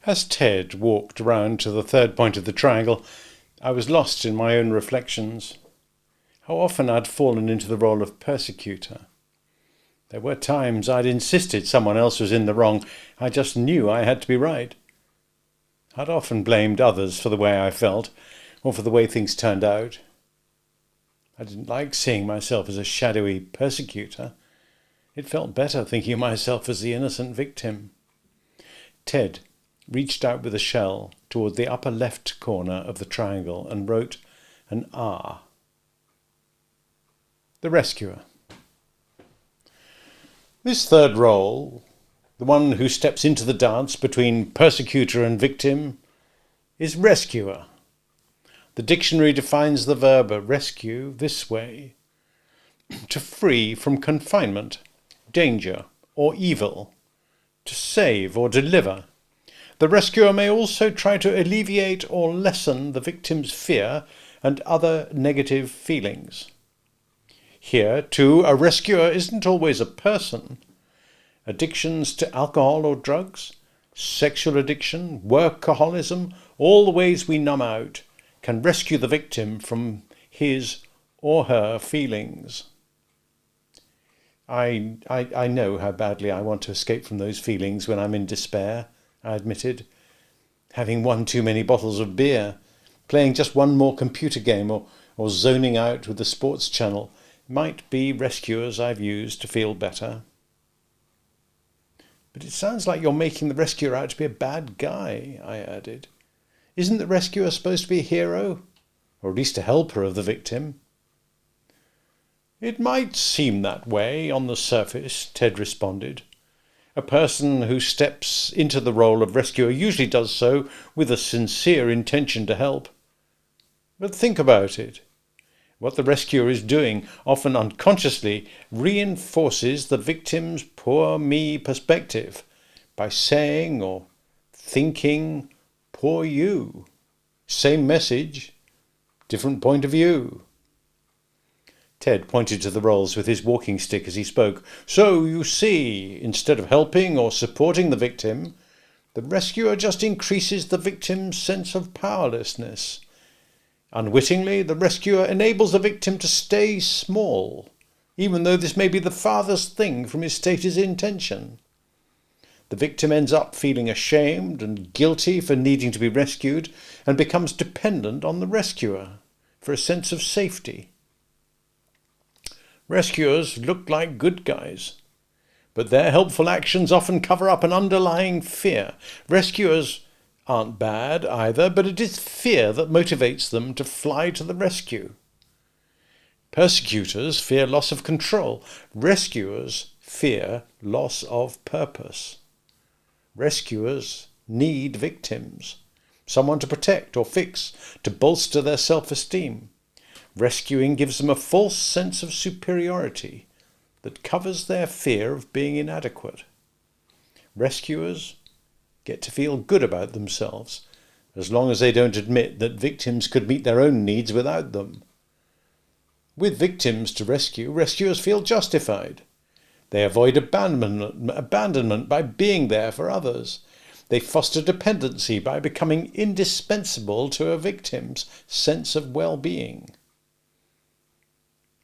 As Ted walked round to the third point of the triangle, I was lost in my own reflections. How often I'd fallen into the role of persecutor. There were times I'd insisted someone else was in the wrong. I just knew I had to be right. I'd often blamed others for the way I felt, or for the way things turned out. I didn't like seeing myself as a shadowy persecutor. It felt better thinking of myself as the innocent victim. Ted reached out with a shell toward the upper left corner of the triangle and wrote an R. The rescuer. This third role, the one who steps into the dance between persecutor and victim, is rescuer. The dictionary defines the verb rescue this way: to free from confinement, danger, or evil, to save or deliver. The rescuer may also try to alleviate or lessen the victim's fear and other negative feelings. Here, too, a rescuer isn't always a person. Addictions to alcohol or drugs, sexual addiction, workaholism, all the ways we numb out, can rescue the victim from his or her feelings. I know how badly I want to escape from those feelings when I'm in despair, I admitted. Having one too many bottles of beer, playing just one more computer game, or zoning out with the sports channel might be rescuers I've used to feel better. But it sounds like you're making the rescuer out to be a bad guy, I added. Isn't the rescuer supposed to be a hero? Or at least a helper of the victim? It might seem that way on the surface, Ted responded. A person who steps into the role of rescuer usually does so with a sincere intention to help. But think about it. What the rescuer is doing, often unconsciously, reinforces the victim's poor me perspective by saying or thinking, poor you. Same message, different point of view. Ted pointed to the rolls with his walking stick as he spoke. So, you see, instead of helping or supporting the victim, the rescuer just increases the victim's sense of powerlessness. Unwittingly, the rescuer enables the victim to stay small, even though this may be the farthest thing from his stated intention. The victim ends up feeling ashamed and guilty for needing to be rescued and becomes dependent on the rescuer for a sense of safety. Rescuers look like good guys, but their helpful actions often cover up an underlying fear. Rescuers aren't bad either, but it is fear that motivates them to fly to the rescue. Persecutors fear loss of control. Rescuers fear loss of purpose. Rescuers need victims, someone to protect or fix, to bolster their self-esteem. Rescuing gives them a false sense of superiority that covers their fear of being inadequate. Rescuers get to feel good about themselves, as long as they don't admit that victims could meet their own needs without them. With victims to rescue, rescuers feel justified. They avoid abandonment by being there for others. They foster dependency by becoming indispensable to a victim's sense of well-being.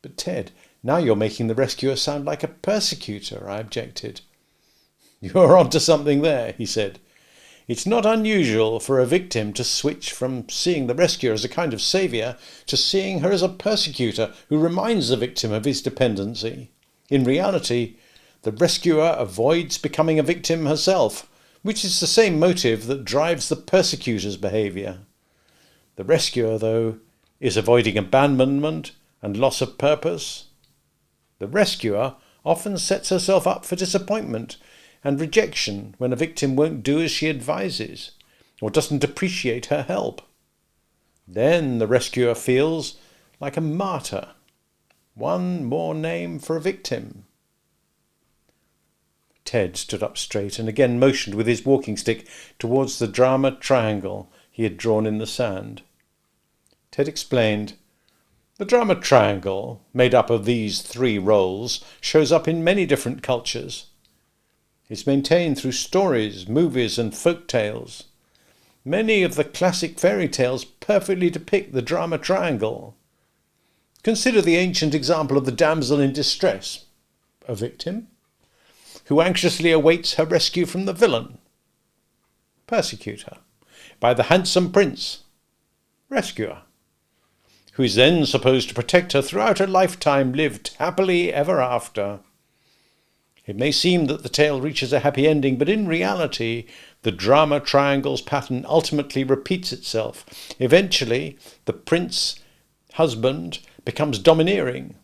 But Ted, now you're making the rescuer sound like a persecutor, I objected. You're onto something there, he said. It's not unusual for a victim to switch from seeing the rescuer as a kind of saviour to seeing her as a persecutor who reminds the victim of his dependency. In reality, the rescuer avoids becoming a victim herself, which is the same motive that drives the persecutor's behaviour. The rescuer, though, is avoiding abandonment and loss of purpose. The rescuer often sets herself up for disappointment and rejection when a victim won't do as she advises or doesn't appreciate her help. Then the rescuer feels like a martyr, one more name for a victim. Ted stood up straight and again motioned with his walking stick towards the drama triangle he had drawn in the sand. Ted explained, "The drama triangle, made up of these three roles, shows up in many different cultures. It's maintained through stories, movies and folk tales. Many of the classic fairy tales perfectly depict the drama triangle. Consider the ancient example of the damsel in distress, a victim, who anxiously awaits her rescue from the villain, persecutor, by the handsome prince, rescuer, who is then supposed to protect her throughout a lifetime lived happily ever after. It may seem that the tale reaches a happy ending, but in reality, the drama triangle's pattern ultimately repeats itself. Eventually, the prince, husband, becomes domineering,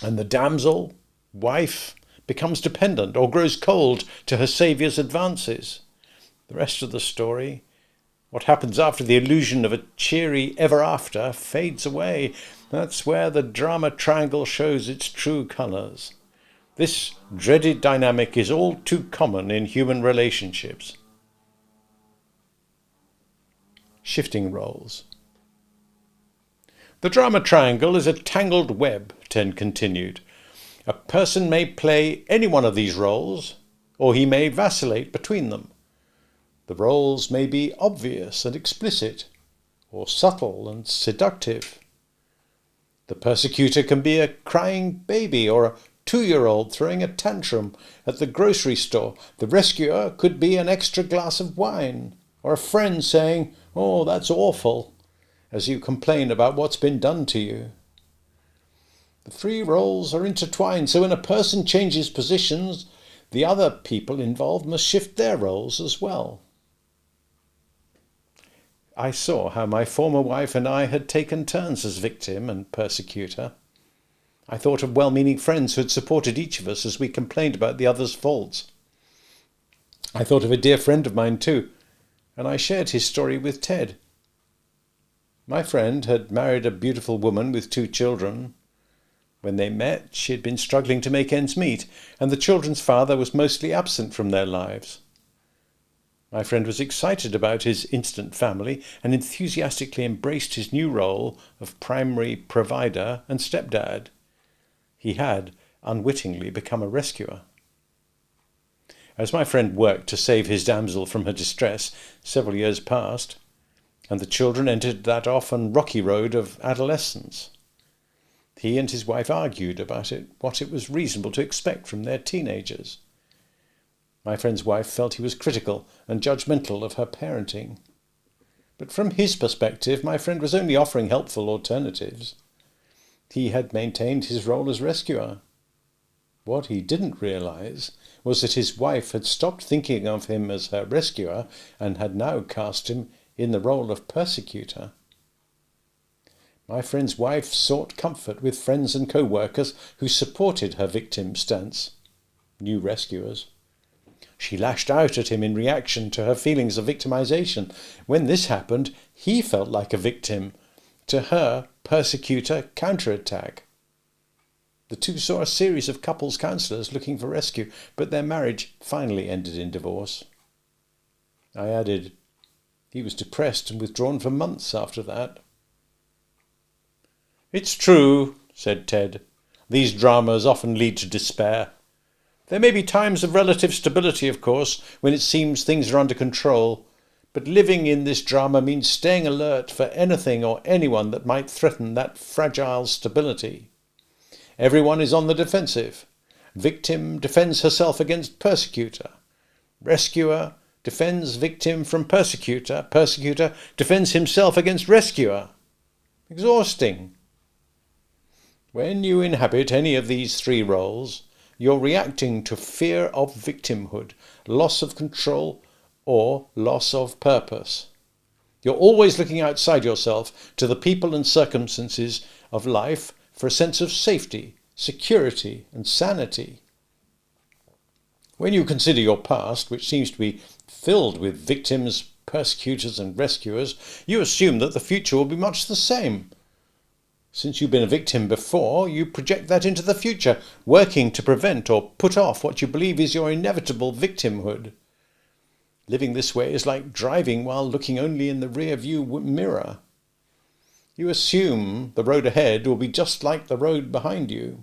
and the damsel, wife, becomes dependent or grows cold to her saviour's advances. The rest of the story, what happens after the illusion of a cheery ever after, fades away. That's where the drama triangle shows its true colours. This dreaded dynamic is all too common in human relationships. Shifting roles. The drama triangle is a tangled web, Ted continued. A person may play any one of these roles, or he may vacillate between them. The roles may be obvious and explicit, or subtle and seductive. The persecutor can be a crying baby or a 2-year-old throwing a tantrum at the grocery store. The rescuer could be an extra glass of wine, or a friend saying, "Oh, that's awful," as you complain about what's been done to you. The 3 roles are intertwined, so when a person changes positions, the other people involved must shift their roles as well. I saw how my former wife and I had taken turns as victim and persecutor. I thought of well-meaning friends who had supported each of us as we complained about the other's faults. I thought of a dear friend of mine too, and I shared his story with Ted. My friend had married a beautiful woman with 2 children. When they met, she had been struggling to make ends meet, and the children's father was mostly absent from their lives. My friend was excited about his instant family and enthusiastically embraced his new role of primary provider and stepdad. He had, unwittingly, become a rescuer. As my friend worked to save his damsel from her distress, several years passed, and the children entered that often rocky road of adolescence. He and his wife argued about what it was reasonable to expect from their teenagers. My friend's wife felt he was critical and judgmental of her parenting. But from his perspective, my friend was only offering helpful alternatives. He had maintained his role as rescuer. What he didn't realize was that his wife had stopped thinking of him as her rescuer and had now cast him in the role of persecutor. My friend's wife sought comfort with friends and co-workers who supported her victim stance, new rescuers. She lashed out at him in reaction to her feelings of victimization. When this happened, he felt like a victim. To her, persecutor counterattack. The 2 saw a series of couples counsellors looking for rescue, but their marriage finally ended in divorce. I added, he was depressed and withdrawn for months after that. "It's true," said Ted. "These dramas often lead to despair. There may be times of relative stability, of course, when it seems things are under control, but living in this drama means staying alert for anything or anyone that might threaten that fragile stability. Everyone is on the defensive. Victim defends herself against persecutor. Rescuer defends victim from persecutor. Persecutor defends himself against rescuer. Exhausting. When you inhabit any of these 3 roles, you're reacting to fear of victimhood, loss of control, or loss of purpose. You're always looking outside yourself to the people and circumstances of life for a sense of safety, security, and sanity. When you consider your past, which seems to be filled with victims, persecutors, and rescuers, you assume that the future will be much the same. Since you've been a victim before, you project that into the future, working to prevent or put off what you believe is your inevitable victimhood. Living this way is like driving while looking only in the rear-view mirror. You assume the road ahead will be just like the road behind you.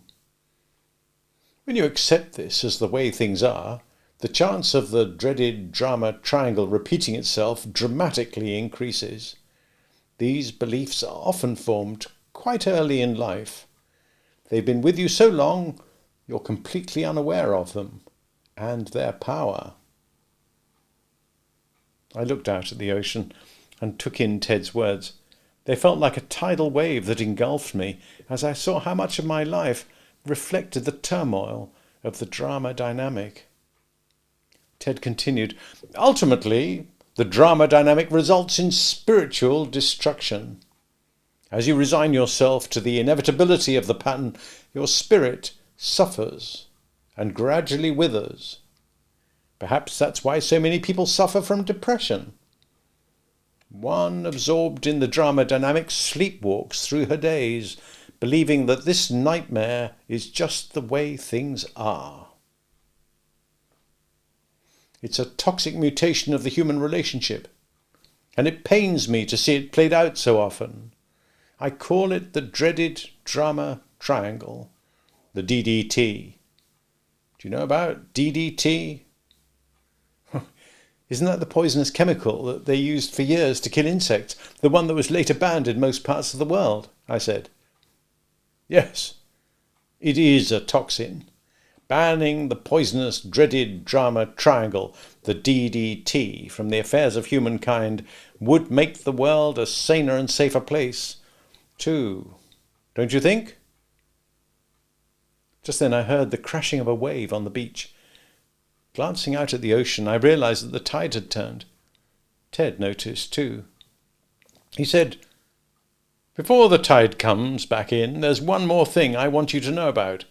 When you accept this as the way things are, the chance of the dreaded drama triangle repeating itself dramatically increases. These beliefs are often formed quite early in life. They've been with you so long, you're completely unaware of them and their power. I looked out at the ocean and took in Ted's words. They felt like a tidal wave that engulfed me as I saw how much of my life reflected the turmoil of the drama dynamic. Ted continued, ultimately, the drama dynamic results in spiritual destruction. As you resign yourself to the inevitability of the pattern, your spirit suffers and gradually withers. Perhaps that's why so many people suffer from depression. One absorbed in the drama dynamic sleepwalks through her days, believing that this nightmare is just the way things are. It's a toxic mutation of the human relationship, and it pains me to see it played out so often. I call it the dreaded drama triangle, the DDT. Do you know about DDT? Isn't that the poisonous chemical that they used for years to kill insects, the one that was later banned in most parts of the world? I said. Yes, it is a toxin. Banning the poisonous, dreaded drama triangle, the DDT, from the affairs of humankind would make the world a saner and safer place, too. Don't you think? Just then I heard the crashing of a wave on the beach. Glancing out at the ocean, I realized that the tide had turned. Ted noticed, too. He said, before the tide comes back in, there's one more thing I want you to know about.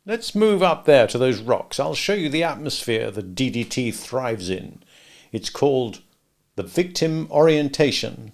Let's move up there to those rocks. I'll show you the atmosphere the DDT thrives in. It's called the victim orientation.